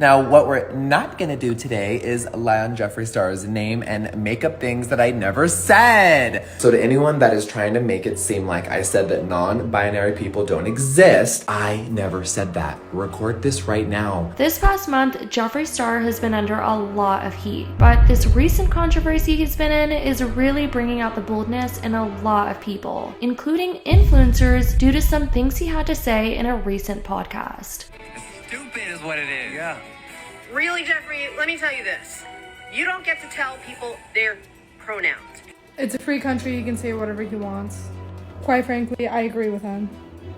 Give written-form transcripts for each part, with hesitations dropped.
Now, what we're not gonna do today is lie on Jeffree Star's name and make up things that I never said. So to anyone that is trying to make it seem like I said that non-binary people don't exist, I never said that. Record this right now. This past month, Jeffree Star has been under a lot of heat, but this recent controversy he's been in is really bringing out the boldness in a lot of people, including influencers, due to some things he had to say in a recent podcast. Stupid is what it is. Yeah. Really, Jeffree, let me tell you this. You don't get to tell people their pronouns. It's a free country, he can say whatever he wants. Quite frankly, I agree with him.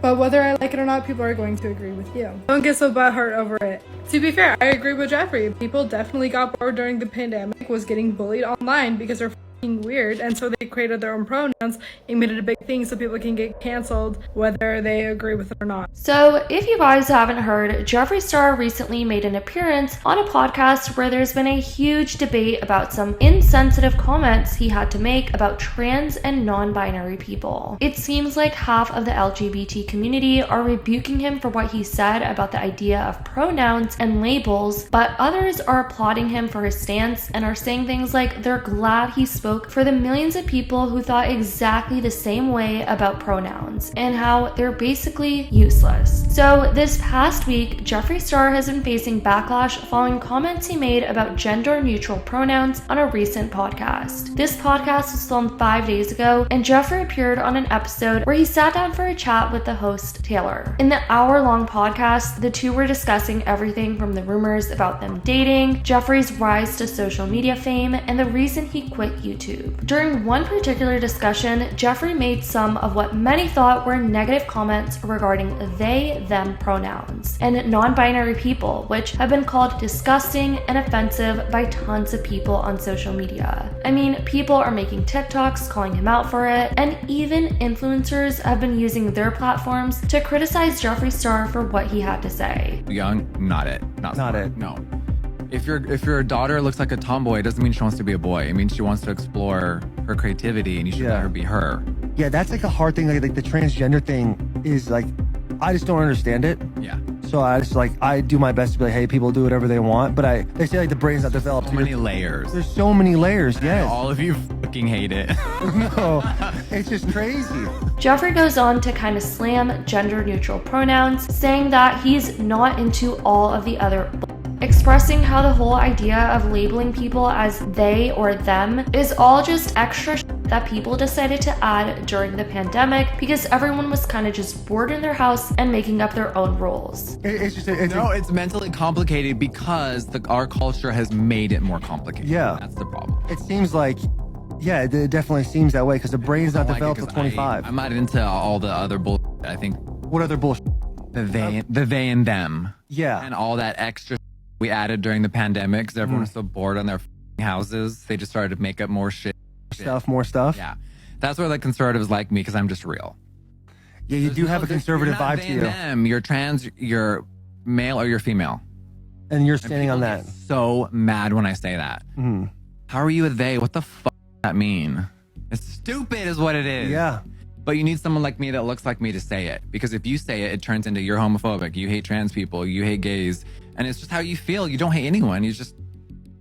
But whether I like it or not, people are going to agree with you. Don't get so butthurt over it. To be fair, I agree with Jeffree. People definitely got bored during the pandemic, was getting bullied online because they're weird, and so they created their own pronouns and made it a big thing so people can get canceled whether they agree with it or not. So if you guys haven't heard, Jeffree Star recently made an appearance on a podcast where there's been a huge debate about some insensitive comments he had to make about trans and non-binary people. It seems like half of the LGBT community are rebuking him for what he said about the idea of pronouns and labels, but others are applauding him for his stance and are saying things like they're glad he spoke for the millions of people who thought exactly the same way about pronouns and how they're basically useless. So this past week, Jeffree Star has been facing backlash following comments he made about gender-neutral pronouns on a recent podcast. This podcast was filmed 5 days ago, and Jeffree appeared on an episode where he sat down for a chat with the host, Taylor. In the hour-long podcast, the two were discussing everything from the rumors about them dating, Jeffree's rise to social media fame, and the reason he quit YouTube. During one particular discussion, Jeffree made some of what many thought were negative comments regarding they, them pronouns and non-binary people, which have been called disgusting and offensive by tons of people on social media. I mean, people are making TikToks calling him out for it, and even influencers have been using their platforms to criticize Jeffree Star for what he had to say. Young, not it. Not Not smart. it. No. If your daughter looks like a tomboy, it doesn't mean she wants to be a boy. It means she wants to explore her creativity, and you should let her be her. Yeah, that's like a hard thing. Like the transgender thing is like, I just don't understand it. Yeah. So I do my best to be like, hey, people do whatever they want. But they say like the brain's not developed. So many layers. There's so many layers. Yes. All of you fucking hate it. No, it's just crazy. Jeffree goes on to kind of slam gender-neutral pronouns, saying that he's not into all of the other expressing how the whole idea of labeling people as they or them is all just extra that people decided to add during the pandemic because everyone was kind of just bored in their house and making up their own rules. It's mentally complicated because our culture has made it more complicated. Yeah. That's the problem. It seems like, yeah, it definitely seems that way because the brain's not developed till 25. I'm not into all the other bullshit. I think What other bullshit? the they and them. Yeah. And all that extra we added during the pandemic because everyone was so bored on their houses. They just started to make up more shit. More stuff. Yeah. That's where the conservatives like me because I'm just real. Yeah, you do have a conservative vibe to you. Them. You're trans, you're male, or you're female. And you're standing on that. So mad when I say that. Mm. How are you a they? What the fuck does that mean? It's stupid is what it is. Yeah. But you need someone like me that looks like me to say it. Because if you say it, it turns into you're homophobic, you hate trans people, you hate gays. And it's just how you feel. You don't hate anyone. You just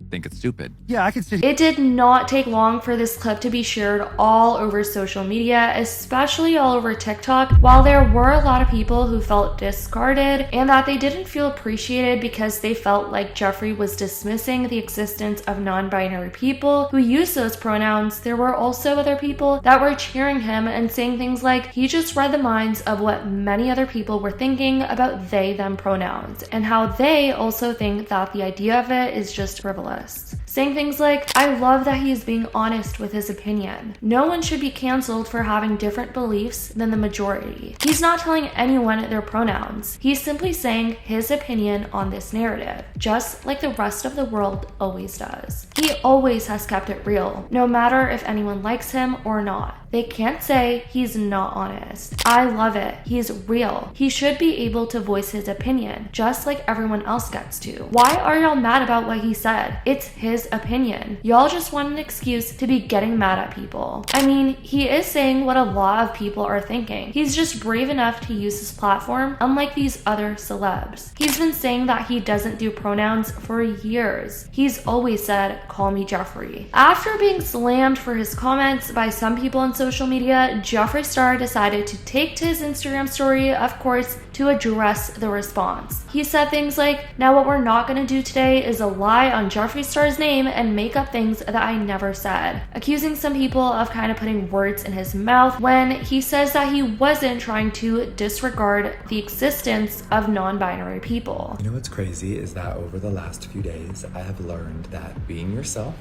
think it's stupid. Yeah, I could see. It did not take long for this clip to be shared all over social media, especially all over TikTok, while there were a lot of people who felt discarded and that they didn't feel appreciated because they felt like Jeffree was dismissing the existence of non-binary people who use those pronouns. There were also other people that were cheering him and saying things like he just read the minds of what many other people were thinking about they, them pronouns, and how they also think that the idea of it is just frivolous. Saying things like, I love that he is being honest with his opinion. No one should be canceled for having different beliefs than the majority. He's not telling anyone their pronouns. He's simply saying his opinion on this narrative, just like the rest of the world always does. He always has kept it real, no matter if anyone likes him or not. They can't say he's not honest. I love it. He's real. He should be able to voice his opinion, just like everyone else gets to. Why are y'all mad about what he said? It's his opinion. Y'all just want an excuse to be getting mad at people. I mean, he is saying what a lot of people are thinking. He's just brave enough to use his platform, unlike these other celebs. He's been saying that he doesn't do pronouns for years. He's always said, call me Jeffree. After being slammed for his comments by some people on social media, Jeffree Star decided to take to his Instagram story, of course, to address the response. He said things like, now what we're not gonna do today is a lie on Jeffree Star's name and make up things that I never said, accusing some people of kind of putting words in his mouth when he says that he wasn't trying to disregard the existence of non-binary people. You know what's crazy is that over the last few days, I have learned that being yourself,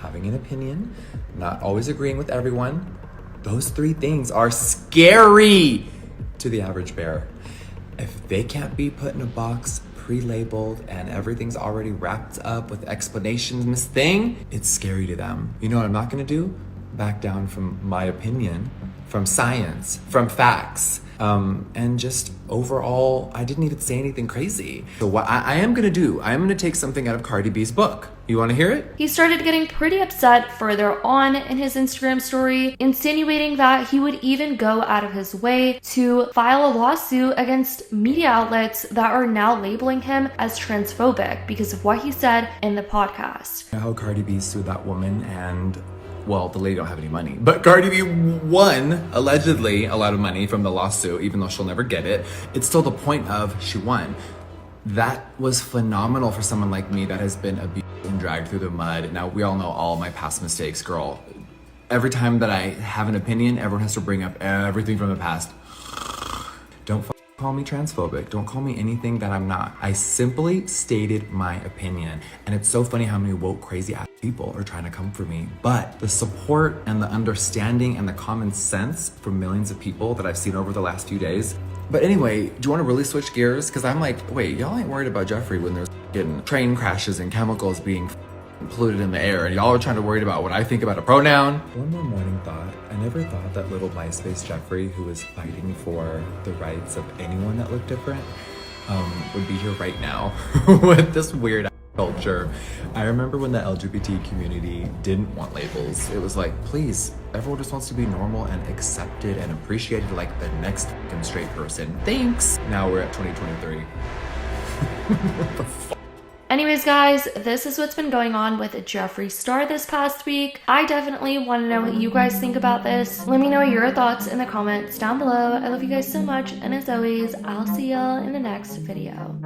having an opinion, not always agreeing with everyone, those three things are scary to the average bear. If they can't be put in a box, pre-labeled, and everything's already wrapped up with explanations and this thing, it's scary to them. You know what I'm not gonna do? Back down from my opinion, from science, from facts. And just overall, I didn't even say anything crazy. So what I am gonna do, I am gonna take something out of Cardi B's book. You wanna hear it? He started getting pretty upset further on in his Instagram story, insinuating that he would even go out of his way to file a lawsuit against media outlets that are now labeling him as transphobic because of what he said in the podcast. You know how Cardi B sued that woman and, well, the lady don't have any money, but Cardi B won, allegedly, a lot of money from the lawsuit, even though she'll never get it. It's still the point of she won. That was phenomenal for someone like me that has been abused and dragged through the mud. Now, we all know all my past mistakes, girl. Every time that I have an opinion, everyone has to bring up everything from the past. Don't call me transphobic. Don't call me anything that I'm not. I simply stated my opinion. And it's so funny how many woke, crazy ass people are trying to come for me. But the support and the understanding and the common sense from millions of people that I've seen over the last few days. But anyway, do you want to really switch gears? Because I'm like, wait, y'all ain't worried about Jeffree when there's getting train crashes and chemicals being polluted in the air, and y'all are trying to worry about what I think about a pronoun. One more morning thought. I never thought that little MySpace Jeffree, who was fighting for the rights of anyone that looked different, would be here right now with this weird culture. I remember when the LGBT community didn't want labels. It was like, please, everyone just wants to be normal and accepted and appreciated like the next fucking straight person. Thanks. Now we're at 2023. What the fuck? Anyways, guys, this is what's been going on with Jeffree Star this past week. I definitely want to know what you guys think about this. Let me know your thoughts in the comments down below. I love you guys so much, and as always, I'll see y'all in the next video.